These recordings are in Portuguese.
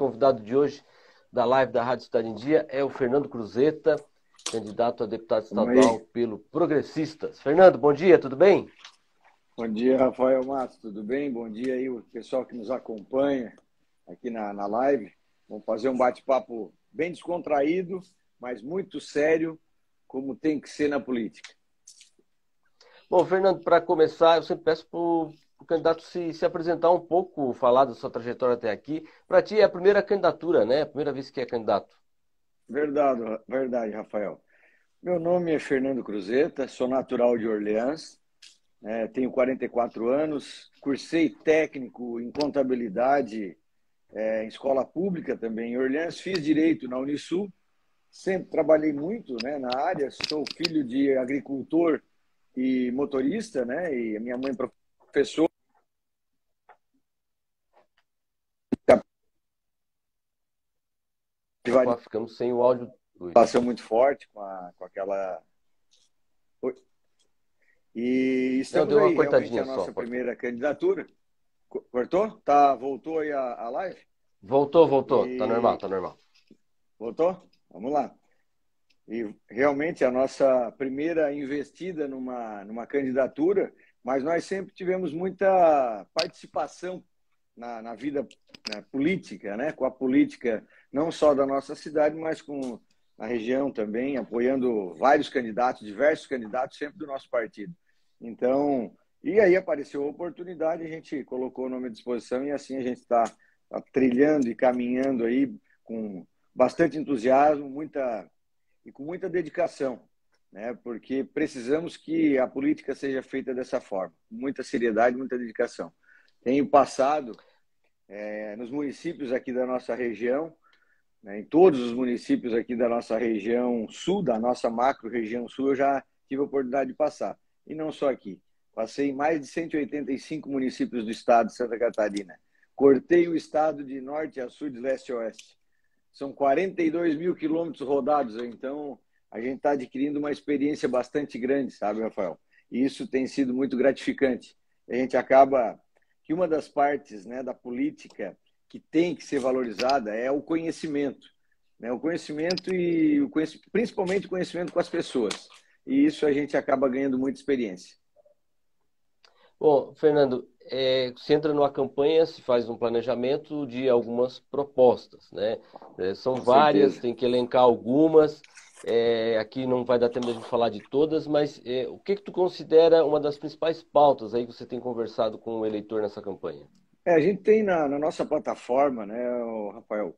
convidado de hoje da live da Rádio Cidade em Dia é o Fernando Cruzeta, candidato a deputado estadual pelo Progressistas. Fernando, bom dia, tudo bem? Bom dia, Rafael Matos, tudo bem? Bom dia aí o pessoal que nos acompanha aqui na live. Vamos fazer um bate-papo bem descontraído, mas muito sério, como tem que ser na política. Bom, Fernando, para começar, eu sempre peço para o candidato se apresentar um pouco, falar da sua trajetória até aqui. Para ti é a primeira candidatura, né? A primeira vez que é candidato. Verdade, Rafael. Meu nome é Fernando Cruzeta, sou natural de Orleans, tenho 44 anos, cursei técnico em contabilidade em escola pública também em Orleans, fiz direito na Unisul, sempre trabalhei muito, né, na área, sou filho de agricultor e motorista, né, e a minha mãe professora. Opa, ficamos sem o áudio. Relação muito forte com aquela... E estamos Não, deu uma aí, realmente cortadinha a só. nossa primeira candidatura. Cortou? Tá, voltou aí a live? Voltou. Tá normal. Voltou? Vamos lá. E realmente a nossa primeira investida numa candidatura, mas nós sempre tivemos muita participação na vida política, né? Com a política não só da nossa cidade, mas com a região também, apoiando vários candidatos, diversos candidatos, sempre do nosso partido. Então, e aí apareceu a oportunidade, a gente colocou o nome à disposição e assim a gente está trilhando e caminhando aí com bastante entusiasmo, com muita dedicação, né? Porque precisamos que a política seja feita dessa forma, com muita seriedade, muita dedicação. Tenho passado nos municípios aqui da nossa região, né, em todos os municípios aqui da nossa região sul, da nossa macro-região sul, eu já tive a oportunidade de passar. E não só aqui. Passei em mais de 185 municípios do estado de Santa Catarina. Cortei o estado de norte a sul, de leste a oeste. São 42 mil quilômetros rodados, então a gente está adquirindo uma experiência bastante grande, sabe, Rafael? E isso tem sido muito gratificante. A gente acaba que uma das partes, né, da política que tem que ser valorizada é o conhecimento, né? O conhecimento principalmente o conhecimento com as pessoas. E isso a gente acaba ganhando muita experiência. Bom, Fernando, você entra numa campanha, se faz um planejamento de algumas propostas, né? São Com várias, certeza. tem que elencar algumas. Aqui não vai dar tempo de a gente falar de todas, mas o que tu considera uma das principais pautas aí que você tem conversado com o eleitor nessa campanha? A gente tem na nossa plataforma, né, Rafael,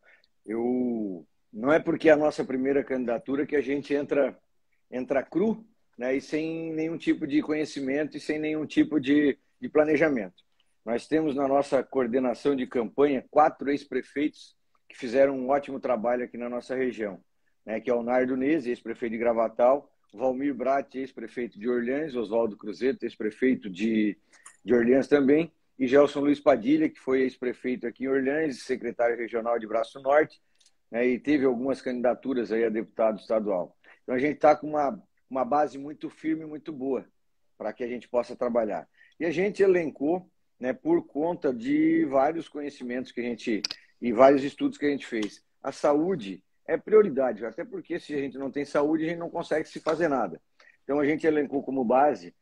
não é porque é a nossa primeira candidatura que a gente entra cru, né, e sem nenhum tipo de conhecimento e sem nenhum tipo de planejamento. Nós temos na nossa coordenação de campanha 4 ex-prefeitos que fizeram um ótimo trabalho aqui na nossa região, né, que é o Nardo Nese, ex-prefeito de Gravatal, Valmir Brat, ex-prefeito de Orleans, Oswaldo Cruzeta, ex-prefeito de Orleans também, e Gelson Luiz Padilha, que foi ex-prefeito aqui em Orleans, secretário regional de Braço Norte, né, e teve algumas candidaturas aí a deputado estadual. Então a gente está com uma base muito firme, muito boa, para que a gente possa trabalhar. E a gente elencou, né, por conta de vários conhecimentos que a gente e vários estudos que a gente fez. A saúde é prioridade, até porque se a gente não tem saúde, a gente não consegue se fazer nada. Então a gente elencou como base,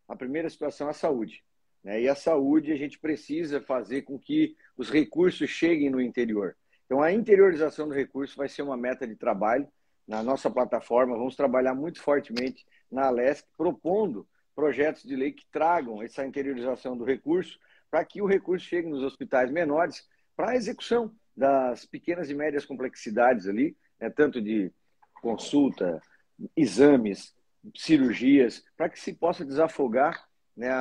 a primeira situação é a saúde. E a saúde, a gente precisa fazer com que os recursos cheguem no interior. Então, a interiorização do recurso vai ser uma meta de trabalho na nossa plataforma. Vamos trabalhar muito fortemente na Alesc, propondo projetos de lei que tragam essa interiorização do recurso para que o recurso chegue nos hospitais menores para a execução das pequenas e médias complexidades ali, né, tanto de consulta, exames, cirurgias, para que se possa desafogar, né,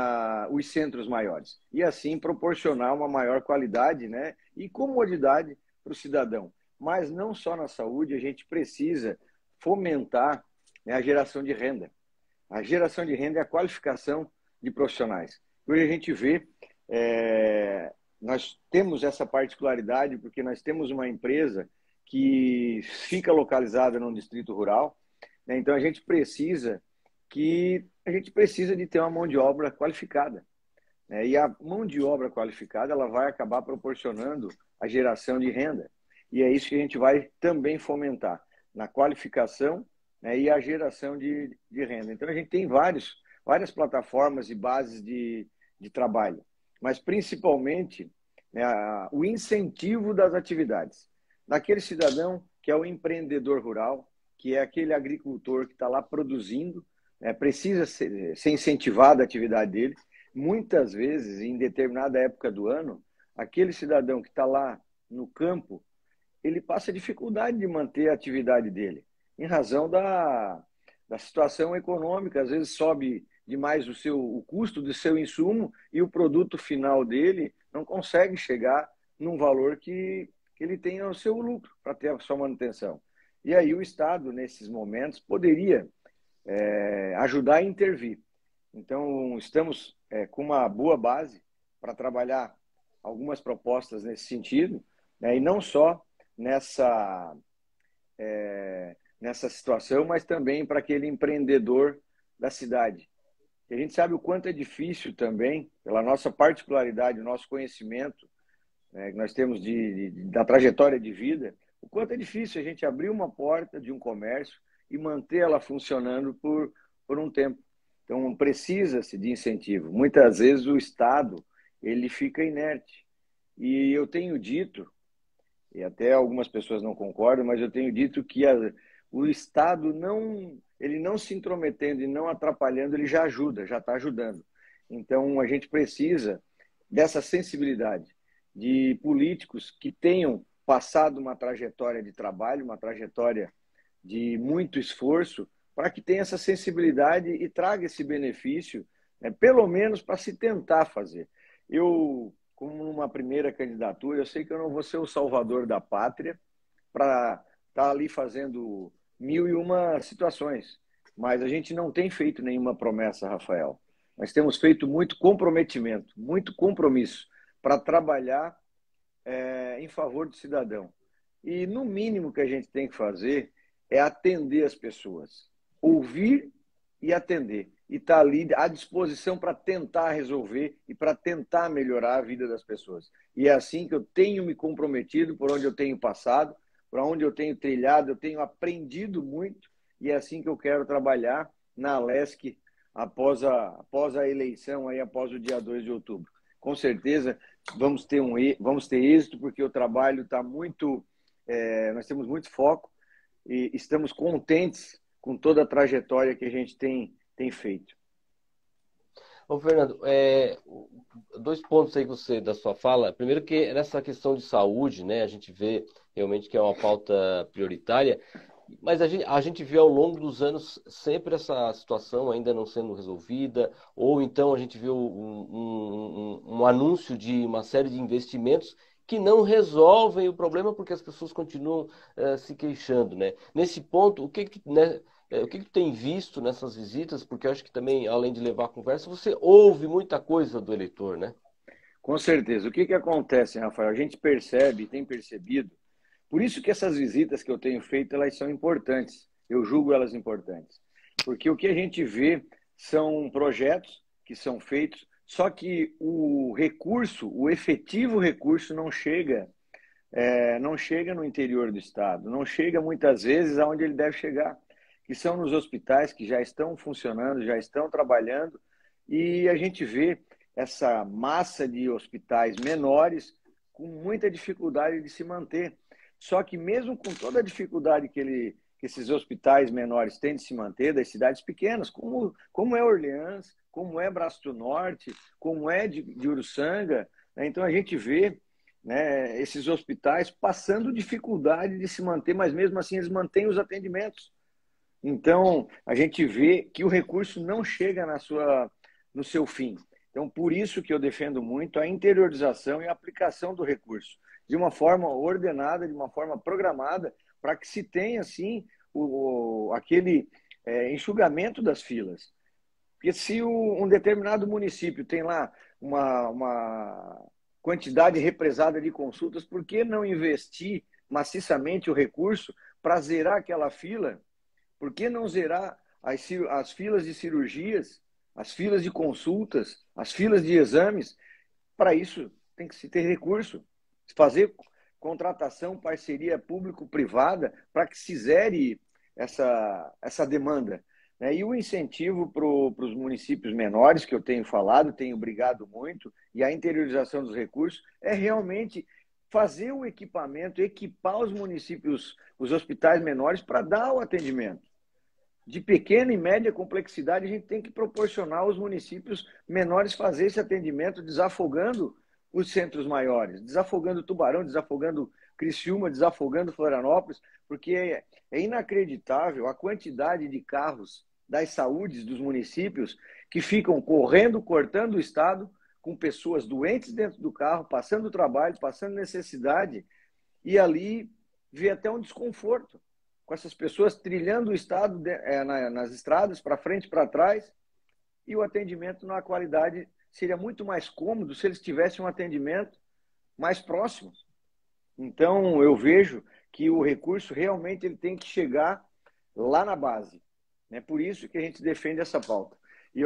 os centros maiores e assim proporcionar uma maior qualidade, né, e comodidade para o cidadão. Mas não só na saúde, a gente precisa fomentar, né, a geração de renda. A geração de renda é a qualificação de profissionais. Hoje a gente vê, nós temos essa particularidade porque nós temos uma empresa que fica localizada num distrito rural, né, então a gente precisa de ter uma mão de obra qualificada, né? E a mão de obra qualificada ela vai acabar proporcionando a geração de renda. E é isso que a gente vai também fomentar, na qualificação, né, e a geração de renda. Então, a gente tem várias plataformas e bases de trabalho, mas principalmente, né, o incentivo das atividades. Daquele cidadão que é o empreendedor rural, que é aquele agricultor que está lá produzindo, né, precisa ser incentivado a atividade dele. Muitas vezes, em determinada época do ano, aquele cidadão que está lá no campo, ele passa dificuldade de manter a atividade dele, em razão da situação econômica. Às vezes sobe demais o custo do seu insumo e o produto final dele não consegue chegar num valor que ele tenha o seu lucro para ter a sua manutenção. E aí o Estado, nesses momentos, poderia ajudar a intervir. Então, estamos com uma boa base para trabalhar algumas propostas nesse sentido, né, e não só nessa situação, mas também para aquele empreendedor da cidade. E a gente sabe o quanto é difícil também, pela nossa particularidade, o nosso conhecimento, né, que nós temos da trajetória de vida, o quanto é difícil a gente abrir uma porta de um comércio e manter ela funcionando por um tempo. Então, precisa-se de incentivo. Muitas vezes o Estado ele fica inerte. E eu tenho dito, e até algumas pessoas não concordam, mas eu tenho dito que o Estado ele não se intrometendo e não atrapalhando, ele já ajuda, já está ajudando. Então, a gente precisa dessa sensibilidade de políticos que tenham passado uma trajetória de trabalho, uma trajetória de muito esforço, para que tenha essa sensibilidade e traga esse benefício, né, pelo menos para se tentar fazer. Eu, como numa primeira candidatura, eu sei que eu não vou ser o salvador da pátria para estar ali fazendo 1001 situações, mas a gente não tem feito nenhuma promessa, Rafael. Nós temos feito muito comprometimento, muito compromisso para trabalhar em favor do cidadão. E no mínimo que a gente tem que fazer é atender as pessoas, ouvir e atender, e estar ali à disposição para tentar resolver e para tentar melhorar a vida das pessoas. E é assim que eu tenho me comprometido, por onde eu tenho passado, por onde eu tenho trilhado, eu tenho aprendido muito, e é assim que eu quero trabalhar na Alesc após a eleição, aí, após o dia 2 de outubro. Com certeza vamos ter êxito, porque o trabalho está muito... nós temos muito foco e estamos contentes com toda a trajetória que a gente tem feito. Ô, Fernando, dois pontos aí da sua fala. Primeiro que nessa questão de saúde, né, a gente vê realmente que é uma pauta prioritária, mas a gente vê ao longo dos anos sempre essa situação ainda não sendo resolvida, ou então a gente vê um anúncio de uma série de investimentos que não resolvem o problema porque as pessoas continuam se queixando, né? Nesse ponto, o que tu tem visto nessas visitas? Porque eu acho que também, além de levar a conversa, você ouve muita coisa do eleitor, né? Com certeza. O que acontece, Rafael? A gente percebe, tem percebido, por isso que essas visitas que eu tenho feito, elas são importantes. Eu julgo elas importantes. Porque o que a gente vê são projetos que são feitos, só que o recurso, o efetivo recurso não chega no interior do estado, não chega muitas vezes aonde ele deve chegar, que são nos hospitais que já estão funcionando, já estão trabalhando, e a gente vê essa massa de hospitais menores com muita dificuldade de se manter. Só que mesmo com toda a dificuldade que esses hospitais menores têm de se manter, das cidades pequenas, como é Orleans, como é Braço do Norte, como é de Uruçanga, né? Então a gente vê, né, esses hospitais passando dificuldade de se manter, mas mesmo assim eles mantêm os atendimentos. Então a gente vê que o recurso não chega no seu fim. Então, por isso que eu defendo muito a interiorização e a aplicação do recurso, de uma forma ordenada, de uma forma programada, para que se tenha, assim, aquele enxugamento das filas. Porque se um determinado município tem lá uma quantidade represada de consultas, por que não investir maciçamente o recurso para zerar aquela fila? Por que não zerar as filas de cirurgias, as filas de consultas, as filas de exames? Para isso tem que se ter recurso. fazer contratação, parceria público-privada para que se zere essa demanda. Né? E o incentivo para os municípios menores, que eu tenho falado, tenho brigado muito, e a interiorização dos recursos, é realmente fazer o equipamento, equipar os municípios, os hospitais menores para dar o atendimento. De pequena e média complexidade, a gente tem que proporcionar aos municípios menores fazer esse atendimento, desafogando os centros maiores, desafogando Tubarão, desafogando Criciúma, desafogando Florianópolis, porque é inacreditável a quantidade de carros das saúdes dos municípios que ficam correndo, cortando o estado, com pessoas doentes dentro do carro, passando trabalho, passando necessidade, e ali vê até um desconforto com essas pessoas trilhando o estado nas estradas, para frente e para trás, e o atendimento na qualidade seria muito mais cômodo se eles tivessem um atendimento mais próximo. Então, eu vejo que o recurso realmente ele tem que chegar lá na base. É por isso que a gente defende essa pauta. E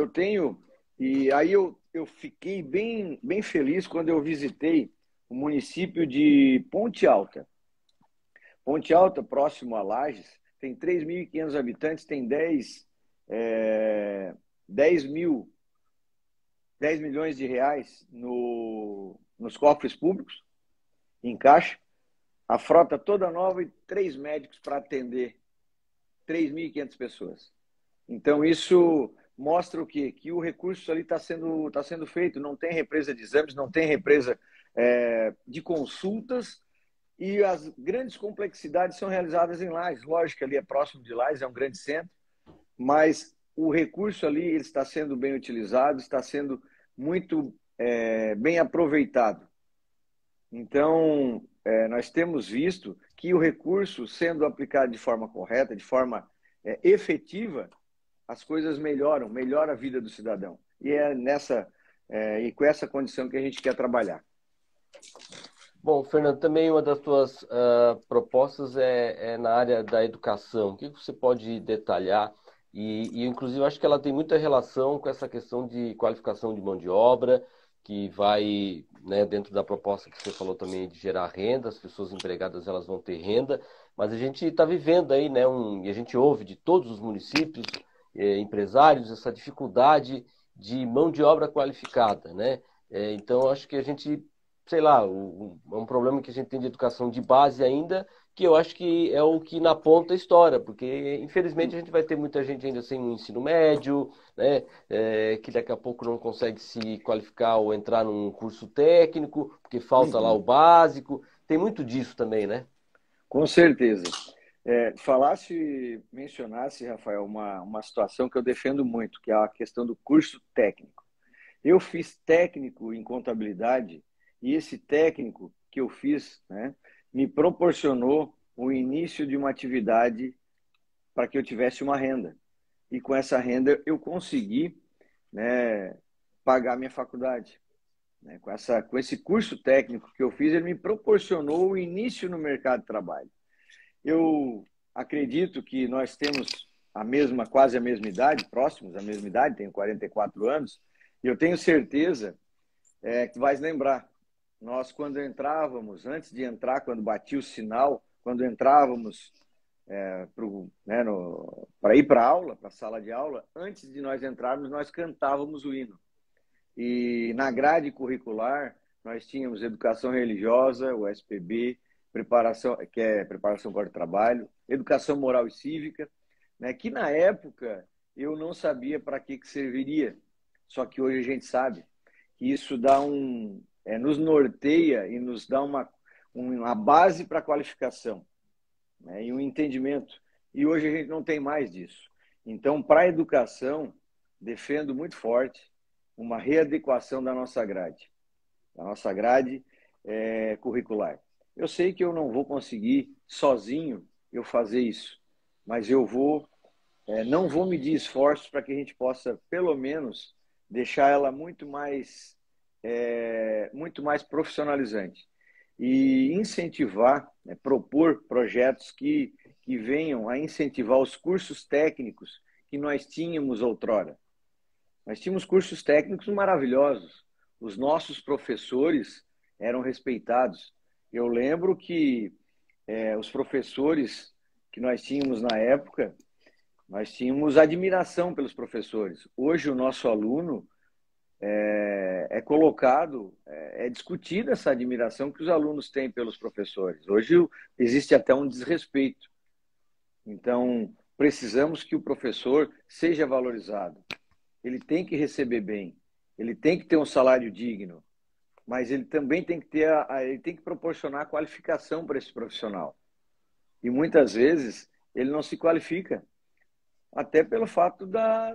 aí eu fiquei bem feliz quando eu visitei o município de Ponte Alta. Ponte Alta, próximo a Lages, tem 3.500 habitantes, tem 10 milhões de reais nos cofres públicos, em caixa, a frota toda nova e 3 médicos para atender 3.500 pessoas. Então, isso mostra o quê? Que o recurso ali está sendo feito, não tem represa de exames, não tem represa de consultas, e as grandes complexidades são realizadas em Lages. Lógico que ali é próximo de Lages, é um grande centro, mas o recurso ali ele está sendo bem utilizado, está sendo muito bem aproveitado. Então, nós temos visto que o recurso sendo aplicado de forma correta, de forma efetiva, as coisas melhora a vida do cidadão. E e com essa condição que a gente quer trabalhar. Bom, Fernando, também uma das tuas propostas é na área da educação. O que você pode detalhar? E, inclusive, acho que ela tem muita relação com essa questão de qualificação de mão de obra, que vai, né, dentro da proposta que você falou também de gerar renda, as pessoas empregadas elas vão ter renda, mas a gente está vivendo aí, né, e a gente ouve de todos os municípios, empresários, essa dificuldade de mão de obra qualificada, né? Então, acho que a gente sei lá, é um problema que a gente tem de educação de base ainda, que eu acho que é o que na ponta estoura, porque infelizmente a gente vai ter muita gente ainda sem um ensino médio, né, que daqui a pouco não consegue se qualificar ou entrar num curso técnico, porque falta lá o básico. Tem muito disso também, né? Com certeza. Mencionasse, Rafael, uma situação que eu defendo muito, que é a questão do curso técnico. Eu fiz técnico em contabilidade e esse técnico que eu fiz, né, me proporcionou o início de uma atividade para que eu tivesse uma renda. E com essa renda eu consegui, né, pagar minha faculdade. Né? Com esse curso técnico que eu fiz, ele me proporcionou o início no mercado de trabalho. Eu acredito que nós temos quase a mesma idade, próximos à mesma idade, tenho 44 anos, e eu tenho certeza que vai lembrar. Nós, quando entrávamos, antes de entrar, quando batia o sinal, quando entrávamos para ir para a aula, para a sala de aula, antes de nós entrarmos, nós cantávamos o hino. E na grade curricular, nós tínhamos educação religiosa, o SPB, que é preparação para o trabalho, educação moral e cívica, né, que na época eu não sabia para que serviria. Só que hoje a gente sabe que isso nos norteia e nos dá uma base para a qualificação, né, e um entendimento. E hoje a gente não tem mais disso. Então, para a educação, defendo muito forte uma readequação da nossa grade curricular. Eu sei que eu não vou conseguir sozinho eu fazer isso, mas não vou medir esforços para que a gente possa, pelo menos, deixar ela muito mais profissionalizante e incentivar, né, propor projetos que venham a incentivar os cursos técnicos que nós tínhamos outrora. Nós tínhamos cursos técnicos maravilhosos. Os nossos professores eram respeitados. Eu lembro que os professores que nós tínhamos na época, nós tínhamos admiração pelos professores. Hoje o nosso aluno é colocado, é discutida essa admiração que os alunos têm pelos professores. Hoje existe até um desrespeito. Então, precisamos que o professor seja valorizado. Ele tem que receber bem, ele tem que ter um salário digno, mas ele também tem que ter ele tem que proporcionar qualificação para esse profissional. E muitas vezes ele não se qualifica, até pelo fato da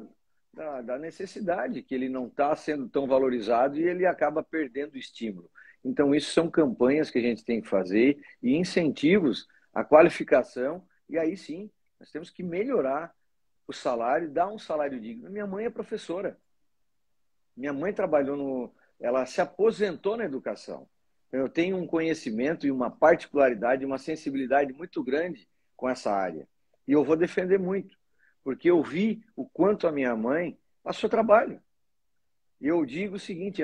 necessidade, que ele não está sendo tão valorizado e ele acaba perdendo o estímulo. Então, isso são campanhas que a gente tem que fazer e incentivos à qualificação, e aí sim, nós temos que melhorar o salário, dar um salário digno. Minha mãe é professora. Minha mãe ela se aposentou na educação. Eu tenho um conhecimento e uma particularidade, uma sensibilidade muito grande com essa área. E eu vou defender muito, porque eu vi o quanto a minha mãe passou trabalho. E eu digo o seguinte,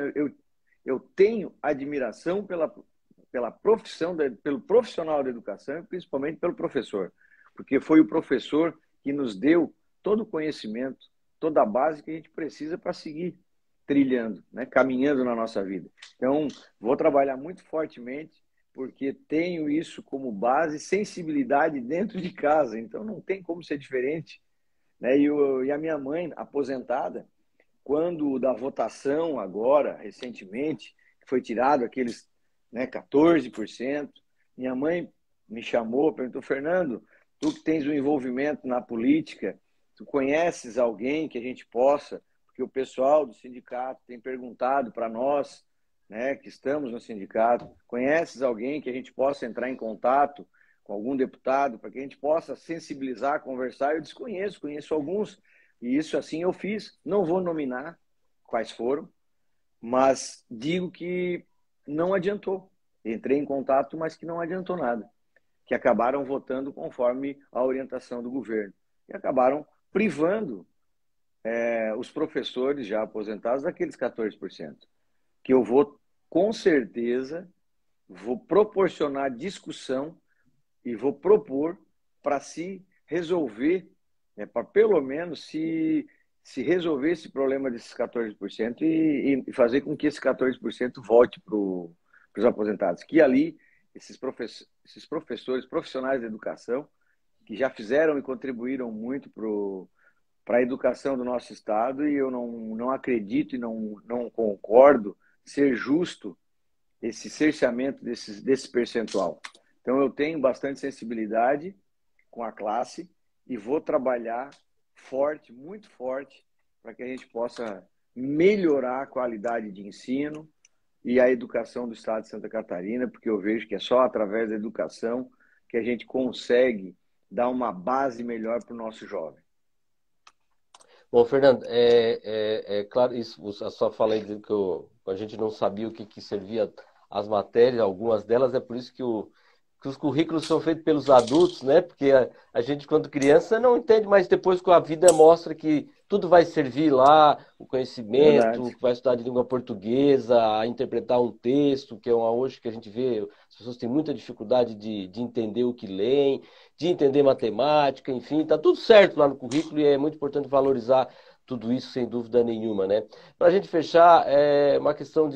eu tenho admiração pela profissão, pelo profissional da educação e principalmente pelo professor, porque foi o professor que nos deu todo o conhecimento, toda a base que a gente precisa para seguir trilhando, né, caminhando na nossa vida. Então, vou trabalhar muito fortemente, porque tenho isso como base, sensibilidade dentro de casa, então não tem como ser diferente. Né? E a minha mãe, aposentada, quando da votação agora, recentemente, foi tirado aqueles 14%, minha mãe me chamou, perguntou, Fernando, tu que tens um envolvimento na política, tu conheces alguém que a gente possa, porque o pessoal do sindicato tem perguntado para nós, né, que estamos no sindicato, conheces alguém que a gente possa entrar em contato com algum deputado, para que a gente possa sensibilizar, conversar? Eu desconheço, conheço alguns, e isso assim eu fiz. Não vou nominar quais foram, mas digo que não adiantou. Entrei em contato, mas que não adiantou nada. Que acabaram votando conforme a orientação do governo. E acabaram privando os professores já aposentados daqueles 14%. Que eu vou, com certeza, vou proporcionar discussão e vou propor para se resolver, para pelo menos se resolver esse problema desses 14% e fazer com que esse 14% volte para os aposentados. Que ali, esses professores profissionais da educação, que já fizeram e contribuíram muito para a educação do nosso Estado, e eu não acredito e não concordo ser justo esse cerceamento desse percentual. Então, eu tenho bastante sensibilidade com a classe e vou trabalhar forte, muito forte, para que a gente possa melhorar a qualidade de ensino e a educação do Estado de Santa Catarina, porque eu vejo que é só através da educação que a gente consegue dar uma base melhor para o nosso jovem. Bom, Fernando, é claro, isso, a sua fala aí dizendo que a gente não sabia o que servia as matérias, algumas delas, é por isso que os currículos são feitos pelos adultos, né? Porque a gente, quando criança, não entende, mas depois com a vida mostra que tudo vai servir lá, o conhecimento, Verdade. que vai estudar de língua portuguesa, a interpretar um texto, que é uma hoje que a gente vê, as pessoas têm muita dificuldade de entender o que leem, de entender matemática, enfim, está tudo certo lá no currículo e é muito importante valorizar tudo isso, sem dúvida nenhuma, né? Para a gente fechar, uma questão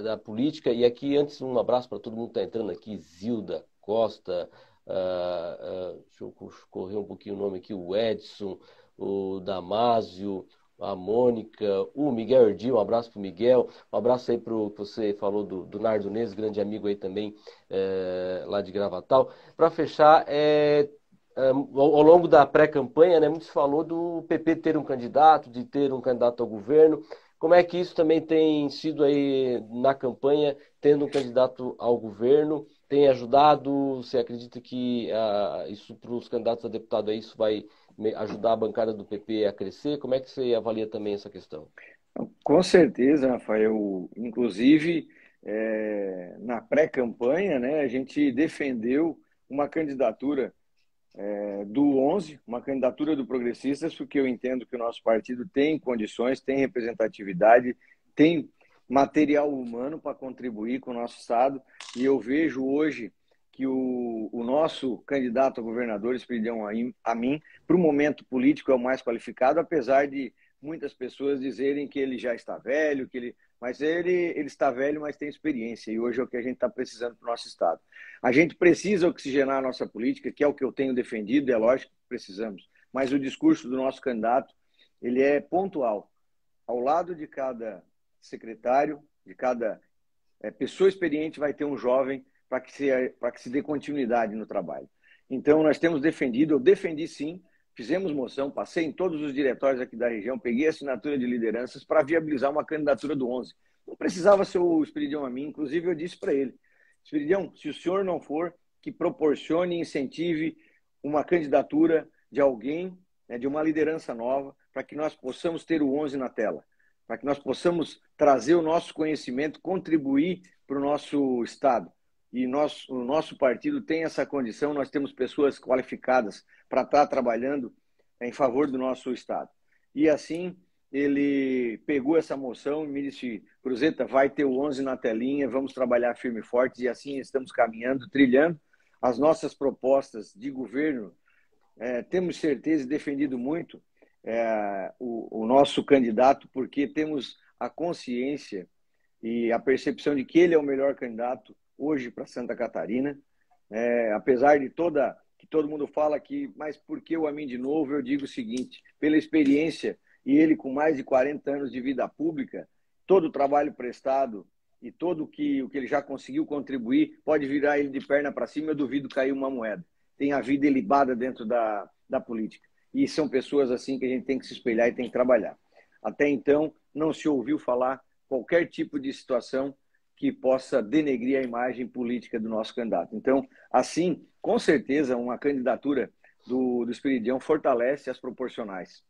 da política, e aqui antes um abraço para todo mundo que está entrando aqui, Zilda Costa, deixa eu correr um pouquinho o nome aqui, o Edson, o Damásio, a Mônica, o Miguel Erdi, um abraço para o Miguel, um abraço aí para o que você falou do Nardo Neves, grande amigo aí também, lá de Gravatal. Para fechar, ao longo da pré-campanha, né, muito se falou do PP ter um candidato, de ter um candidato ao governo. Como é que isso também tem sido aí na campanha, tendo um candidato ao governo? Tem ajudado? Você acredita que isso para os candidatos a deputado isso vai ajudar a bancada do PP a crescer? Como é que você avalia também essa questão? Com certeza, Rafael. Inclusive, na pré-campanha, né, a gente defendeu uma candidatura do 11, uma candidatura do Progressistas, porque eu entendo que o nosso partido tem condições, tem representatividade, tem material humano para contribuir com o nosso Estado. E eu vejo hoje que o nosso candidato a governador, Esperidião Amin, para o momento político é o mais qualificado, apesar de muitas pessoas dizerem que ele já está velho, mas ele está velho, mas tem experiência, e hoje é o que a gente está precisando para o nosso Estado. A gente precisa oxigenar a nossa política, que é o que eu tenho defendido, é lógico que precisamos, mas o discurso do nosso candidato, ele é pontual. Ao lado de cada secretário, de cada pessoa experiente, vai ter um jovem para que se dê continuidade no trabalho. Então, nós temos defendido, eu defendi sim, fizemos moção, passei em todos os diretórios aqui da região, peguei a assinatura de lideranças para viabilizar uma candidatura do 11. Não precisava ser o Esperidião a mim, inclusive eu disse para ele, Esperidião, se o senhor não for, que proporcione e incentive uma candidatura de alguém, né, de uma liderança nova, para que nós possamos ter o 11 na tela, para que nós possamos trazer o nosso conhecimento, contribuir para o nosso Estado. E o nosso partido tem essa condição, nós temos pessoas qualificadas para estar trabalhando em favor do nosso Estado. E assim, ele pegou essa moção e me disse, Cruzeta, vai ter o 11 na telinha, vamos trabalhar firme e forte, e assim estamos caminhando, trilhando as nossas propostas de governo. Temos certeza e defendido muito o nosso candidato, porque temos a consciência e a percepção de que ele é o melhor candidato hoje para Santa Catarina, apesar de que todo mundo fala que, mas por que o Amin de novo? Eu digo o seguinte, pela experiência, e ele com mais de 40 anos de vida pública, todo o trabalho prestado e todo o que ele já conseguiu contribuir, pode virar ele de perna para cima, eu duvido cair uma moeda. Tem a vida ilibada dentro da política. E são pessoas assim que a gente tem que se espelhar e tem que trabalhar. Até então, não se ouviu falar qualquer tipo de situação que possa denegrir a imagem política do nosso candidato. Então, assim, com certeza, uma candidatura do Esperidião fortalece as proporcionais.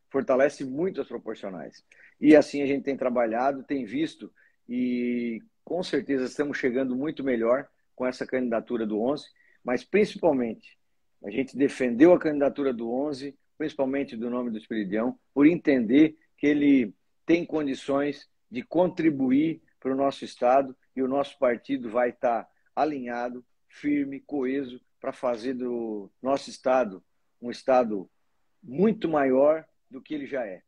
Fortalece muito as proporcionais. E assim a gente tem trabalhado, tem visto, e com certeza estamos chegando muito melhor com essa candidatura do 11, mas principalmente, a gente defendeu a candidatura do 11, principalmente do nome do Esperidião, por entender que ele tem condições de contribuir para o nosso Estado e o nosso partido vai estar alinhado, firme, coeso, para fazer do nosso Estado um Estado muito maior do que ele já é.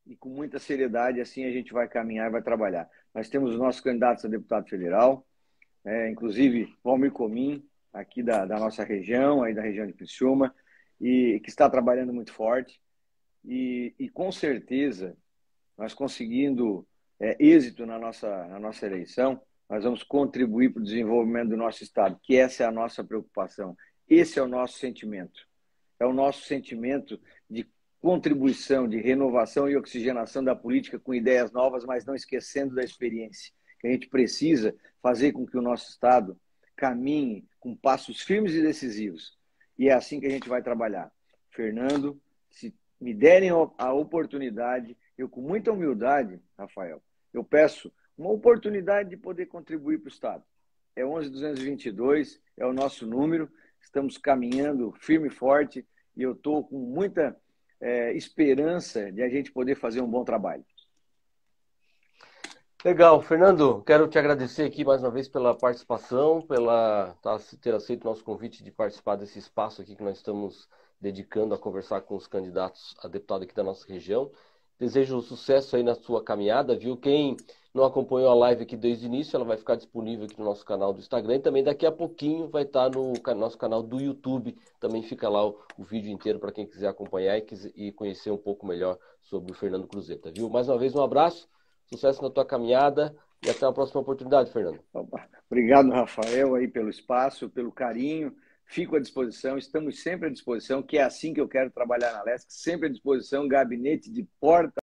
E com muita seriedade, assim a gente vai caminhar e vai trabalhar. Nós temos os nossos candidatos a deputado federal, inclusive Valmir Comim, aqui da nossa região, aí da região de Criciúma, e que está trabalhando muito forte. E com certeza, nós conseguindo êxito na nossa eleição, nós vamos contribuir para o desenvolvimento do nosso Estado, que essa é a nossa preocupação. Esse é o nosso sentimento. É o nosso sentimento de contribuição, de renovação e oxigenação da política com ideias novas, mas não esquecendo da experiência. Que a gente precisa fazer com que o nosso Estado caminhe com passos firmes e decisivos. E é assim que a gente vai trabalhar. Fernando, se me derem a oportunidade, eu com muita humildade, Rafael, eu peço uma oportunidade de poder contribuir para o Estado. É 11.222, é o nosso número, estamos caminhando firme e forte e eu estou com muita esperança de a gente poder fazer um bom trabalho. Legal, Fernando, quero te agradecer aqui mais uma vez pela participação, ter aceito o nosso convite de participar desse espaço aqui que nós estamos dedicando a conversar com os candidatos a deputado aqui da nossa região. Desejo sucesso aí na sua caminhada, viu? Quem não acompanhou a live aqui desde o início, ela vai ficar disponível aqui no nosso canal do Instagram e também daqui a pouquinho vai estar no nosso canal do YouTube. Também fica lá o vídeo inteiro para quem quiser acompanhar e conhecer um pouco melhor sobre o Fernando Cruzeta, viu? Mais uma vez, um abraço, sucesso na tua caminhada e até a próxima oportunidade, Fernando. Obrigado, Rafael, aí pelo espaço, pelo carinho. Fico à disposição, estamos sempre à disposição, que é assim que eu quero trabalhar na LESC, sempre à disposição, gabinete de porta